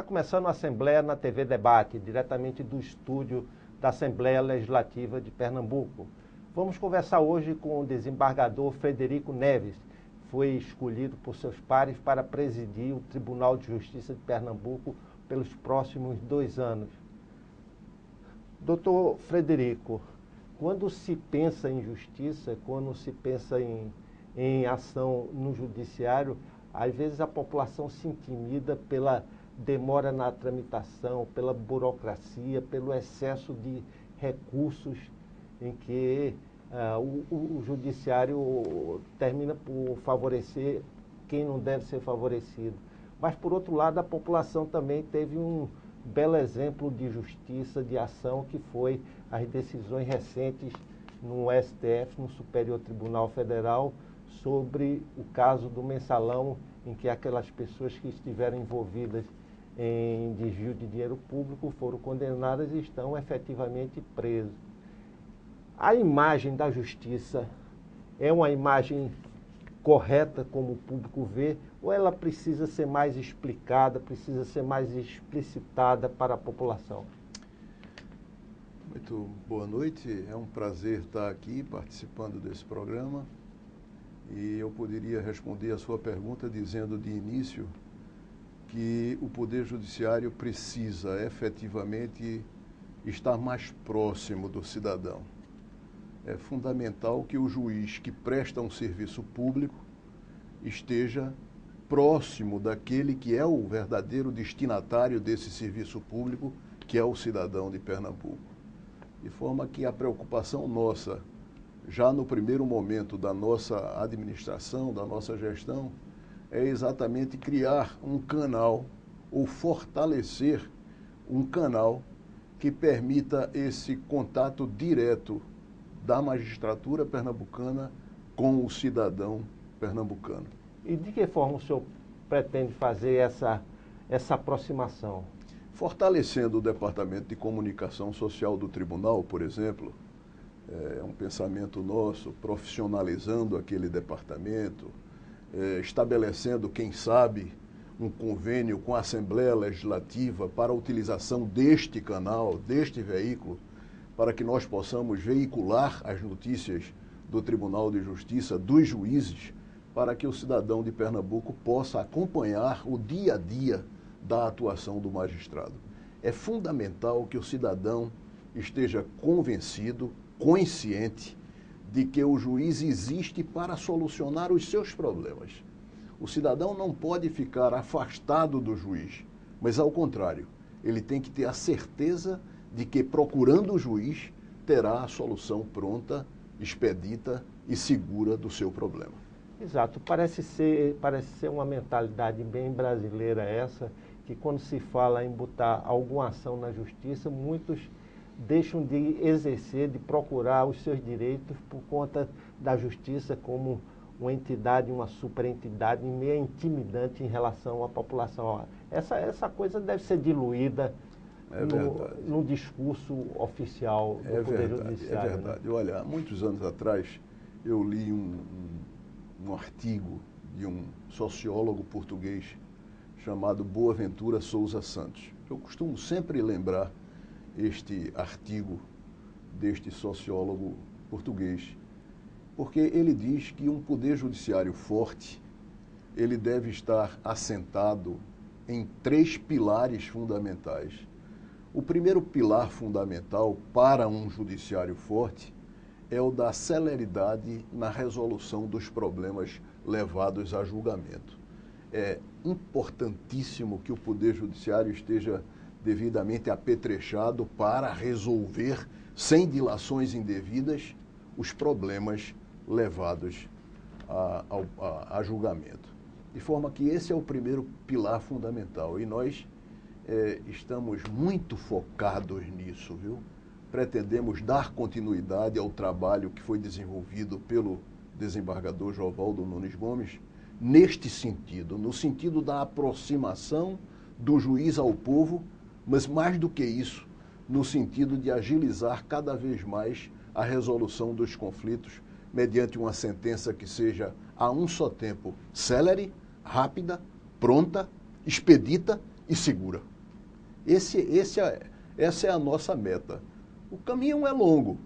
Está começando a Assembleia na TV Debate, diretamente do estúdio da Assembleia Legislativa de Pernambuco. Vamos conversar hoje com o desembargador Frederico Neves. Foi escolhido por seus pares para presidir o Tribunal de Justiça de Pernambuco pelos próximos 2 anos. Doutor Frederico, quando se pensa em justiça, quando se pensa em ação no judiciário, às vezes a população se intimida pela demora na tramitação, pela burocracia, pelo excesso de recursos em que o judiciário termina por favorecer quem não deve ser favorecido. Mas, por outro lado, a população também teve um belo exemplo de justiça, de ação, que foi as decisões recentes no STF, no Superior Tribunal Federal, sobre o caso do mensalão, em que aquelas pessoas que estiveram envolvidas em desvio de dinheiro público foram condenadas e estão efetivamente presas. A imagem da justiça é uma imagem correta, como o público vê, ou ela precisa ser mais explicada, precisa ser mais explicitada para a população? Muito boa noite, é um prazer estar aqui participando desse programa e eu poderia responder a sua pergunta dizendo de início que o Poder Judiciário precisa efetivamente estar mais próximo do cidadão. É fundamental que o juiz que presta um serviço público esteja próximo daquele que é o verdadeiro destinatário desse serviço público, que é o cidadão de Pernambuco. De forma que a preocupação nossa, já no primeiro momento da nossa administração, da nossa gestão, é exatamente criar um canal ou fortalecer um canal que permita esse contato direto da magistratura pernambucana com o cidadão pernambucano. E de que forma o senhor pretende fazer essa aproximação? Fortalecendo o Departamento de Comunicação Social do Tribunal, por exemplo, é um pensamento nosso, profissionalizando aquele departamento, estabelecendo, quem sabe, um convênio com a Assembleia Legislativa para a utilização deste canal, deste veículo, para que nós possamos veicular as notícias do Tribunal de Justiça, dos juízes, para que o cidadão de Pernambuco possa acompanhar o dia a dia da atuação do magistrado. É fundamental que o cidadão esteja convencido, consciente, de que o juiz existe para solucionar os seus problemas. O cidadão não pode ficar afastado do juiz, mas ao contrário, ele tem que ter a certeza de que, procurando o juiz, terá a solução pronta, expedita e segura do seu problema. Exato, parece ser uma mentalidade bem brasileira essa, que quando se fala em botar alguma ação na justiça, muitos deixam de exercer, de procurar os seus direitos por conta da justiça como uma entidade, uma superentidade meio intimidante em relação à população. Essa coisa deve ser diluída no discurso oficial do Poder Judiciário. É verdade. Né? Olha, há muitos anos atrás eu li um artigo de um sociólogo português chamado Boaventura Sousa Santos. Eu costumo sempre lembrar este artigo deste sociólogo português, porque ele diz que um poder judiciário forte, ele deve estar assentado em 3 pilares fundamentais. O primeiro pilar fundamental para um judiciário forte é o da celeridade na resolução dos problemas levados a julgamento. É importantíssimo que o Poder Judiciário esteja devidamente apetrechado para resolver, sem dilações indevidas, os problemas levados a julgamento. De forma que esse é o primeiro pilar fundamental e nós estamos muito focados nisso, viu? Pretendemos dar continuidade ao trabalho que foi desenvolvido pelo desembargador Jovaldo Nunes Gomes neste sentido, no sentido da aproximação do juiz ao povo, mas mais do que isso, no sentido de agilizar cada vez mais a resolução dos conflitos mediante uma sentença que seja a um só tempo célere, rápida, pronta, expedita e segura. Essa é a nossa meta. O caminho é longo,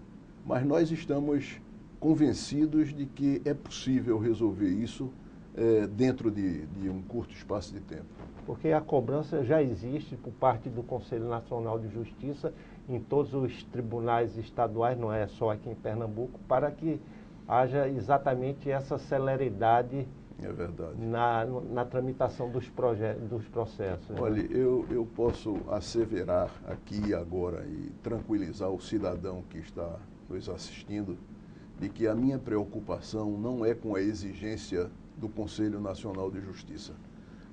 mas nós estamos convencidos de que é possível resolver isso dentro de um curto espaço de tempo. Porque a cobrança já existe por parte do Conselho Nacional de Justiça em todos os tribunais estaduais, não é só aqui em Pernambuco, para que haja exatamente essa celeridade na tramitação dos processos. Olha, eu posso asseverar aqui e agora e tranquilizar o cidadão que está nos assistindo de que a minha preocupação não é com a exigência do Conselho Nacional de Justiça.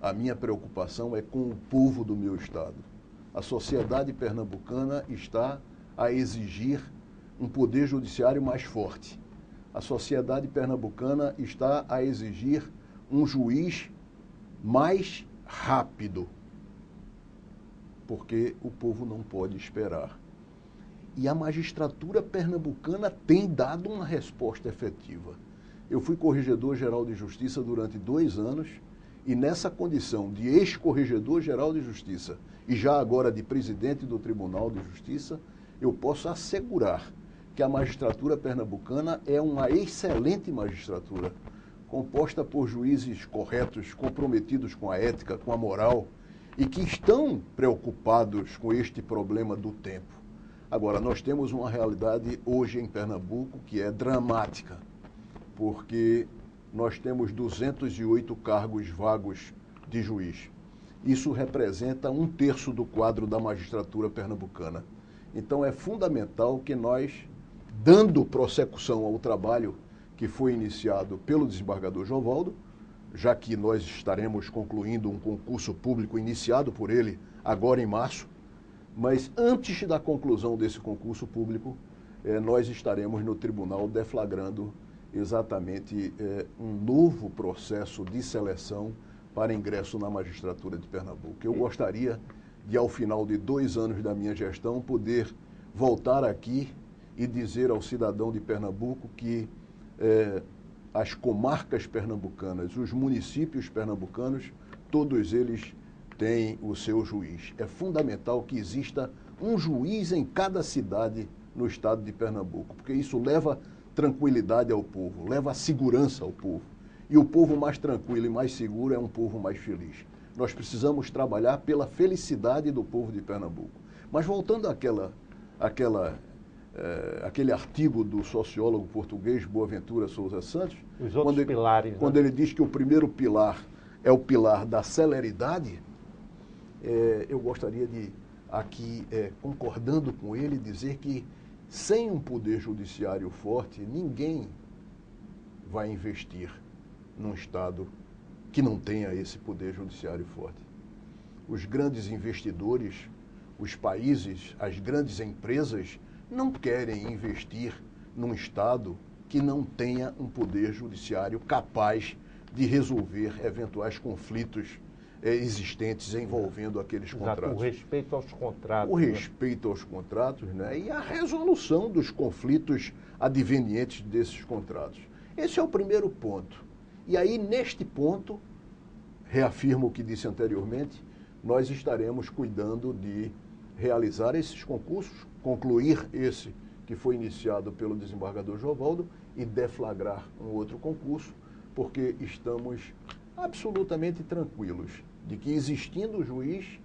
A minha preocupação é com o povo do meu estado. A sociedade pernambucana está a exigir um poder judiciário mais forte. A sociedade pernambucana está a exigir um juiz mais rápido, porque o povo não pode esperar. E a magistratura pernambucana tem dado uma resposta efetiva. Eu fui corregedor-geral de Justiça durante 2 anos e nessa condição de ex-corregedor-geral de Justiça e já agora de presidente do Tribunal de Justiça, eu posso assegurar que a magistratura pernambucana é uma excelente magistratura, composta por juízes corretos, comprometidos com a ética, com a moral e que estão preocupados com este problema do tempo. Agora, nós temos uma realidade hoje em Pernambuco que é dramática, porque nós temos 208 cargos vagos de juiz. Isso representa 1/3 do quadro da magistratura pernambucana. Então, é fundamental que nós, dando prossecução ao trabalho que foi iniciado pelo desembargador Jovaldo, já que nós estaremos concluindo um concurso público iniciado por ele agora em março, mas antes da conclusão desse concurso público, nós estaremos no tribunal deflagrando exatamente um novo processo de seleção para ingresso na magistratura de Pernambuco. Eu gostaria de, ao final de 2 anos da minha gestão, poder voltar aqui e dizer ao cidadão de Pernambuco que as comarcas pernambucanas, os municípios pernambucanos, todos eles têm o seu juiz. É fundamental que exista um juiz em cada cidade no estado de Pernambuco, porque isso leva tranquilidade ao povo, leva segurança ao povo. E o povo mais tranquilo e mais seguro é um povo mais feliz. Nós precisamos trabalhar pela felicidade do povo de Pernambuco. Mas voltando àquele artigo do sociólogo português Boaventura Sousa Santos, os outros pilares, quando ele diz que o primeiro pilar é o pilar da celeridade, eu gostaria de, aqui, concordando com ele, dizer que sem um poder judiciário forte, ninguém vai investir num estado que não tenha esse poder judiciário forte. Os grandes investidores, os países, as grandes empresas não querem investir num estado que não tenha um poder judiciário capaz de resolver eventuais conflitos existentes envolvendo aqueles contratos. O respeito aos contratos. O respeito aos contratos, né? E a resolução dos conflitos advenientes desses contratos. Esse é o primeiro ponto. E aí, neste ponto, reafirmo o que disse anteriormente, nós estaremos cuidando de realizar esses concursos, concluir esse que foi iniciado pelo desembargador Jovaldo e deflagrar um outro concurso, porque estamos absolutamente tranquilos de que, existindo o juiz,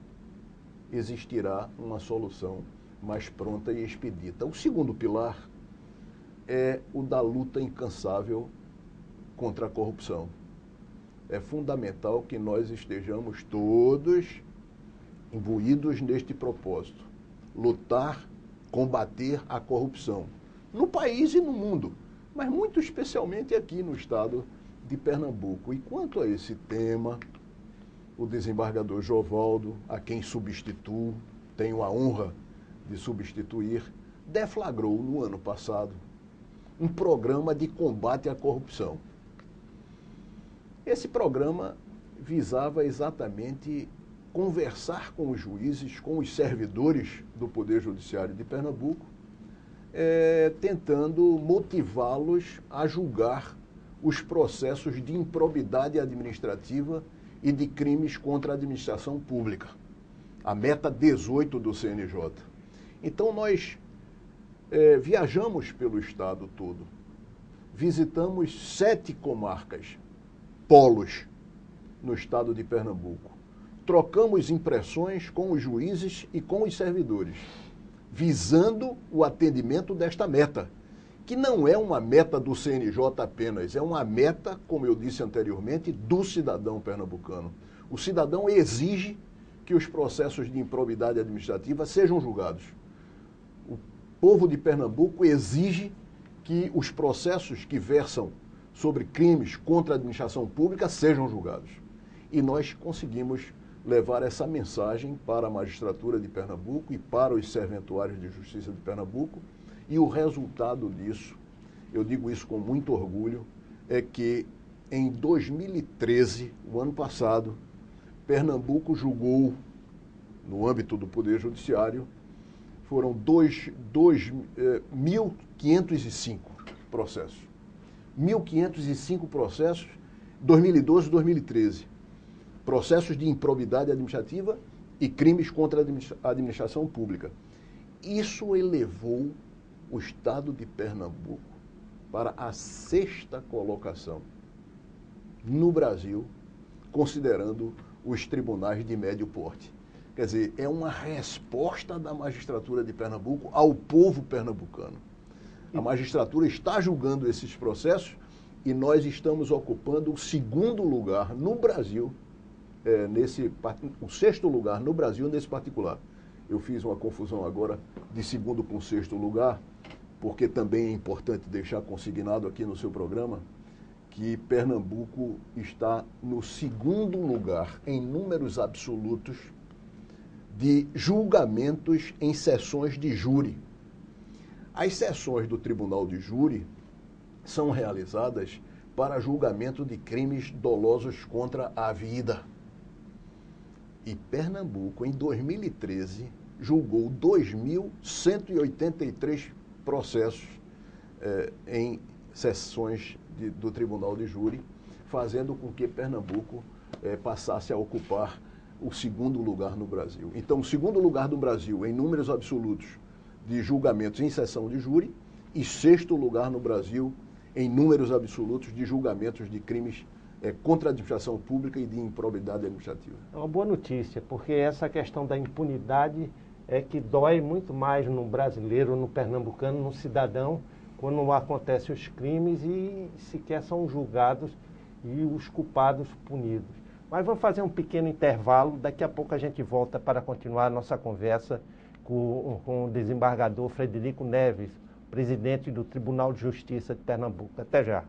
existirá uma solução mais pronta e expedita. O segundo pilar é o da luta incansável contra a corrupção. É fundamental que nós estejamos todos imbuídos neste propósito. Lutar, combater a corrupção. No país e no mundo, mas muito especialmente aqui no estado de Pernambuco. E quanto a esse tema, o desembargador Jovaldo, a quem substituo, tenho a honra de substituir, deflagrou no ano passado um programa de combate à corrupção. Esse programa visava exatamente conversar com os juízes, com os servidores do Poder Judiciário de Pernambuco, tentando motivá-los a julgar os processos de improbidade administrativa e de crimes contra a administração pública. a meta 18 do CNJ. Então nós viajamos pelo estado todo, visitamos 7 comarcas, polos no estado de Pernambuco. Trocamos impressões com os juízes e com os servidores, visando o atendimento desta meta, que não é uma meta do CNJ apenas, é uma meta, como eu disse anteriormente, do cidadão pernambucano. O cidadão exige que os processos de improbidade administrativa sejam julgados. O povo de Pernambuco exige que os processos que versam sobre crimes contra a administração pública sejam julgados. E nós conseguimos levar essa mensagem para a magistratura de Pernambuco e para os serventuários de justiça de Pernambuco. E o resultado disso, eu digo isso com muito orgulho, é que em 2013, o ano passado, Pernambuco julgou, no âmbito do Poder Judiciário, foram 1.505 processos. 1.505 processos, 2012 e 2013. Processos de improbidade administrativa e crimes contra a administração pública. Isso elevou o estado de Pernambuco para a 6ª colocação no Brasil, considerando os tribunais de médio porte. Quer dizer, é uma resposta da magistratura de Pernambuco ao povo pernambucano. A magistratura está julgando esses processos e nós estamos ocupando o 2º lugar no Brasil, o 6º lugar no Brasil nesse particular. Eu fiz uma confusão agora de 2º com 6º lugar, porque também é importante deixar consignado aqui no seu programa que Pernambuco está no 2º lugar em números absolutos de julgamentos em sessões de júri. As sessões do Tribunal de Júri são realizadas para julgamento de crimes dolosos contra a vida. E Pernambuco, em 2013, julgou 2.183 processos em sessões do Tribunal de Júri, fazendo com que Pernambuco passasse a ocupar o 2º lugar no Brasil. Então, o 2º lugar do Brasil em números absolutos de julgamentos em sessão de júri e 6º lugar no Brasil em números absolutos de julgamentos de crimes contra a administração pública e de improbidade administrativa. É uma boa notícia, porque essa questão da impunidade é que dói muito mais no brasileiro, no pernambucano, no cidadão, quando acontecem os crimes e sequer são julgados e os culpados punidos. Mas vamos fazer um pequeno intervalo, daqui a pouco a gente volta para continuar a nossa conversa com o desembargador Frederico Neves, presidente do Tribunal de Justiça de Pernambuco. Até já.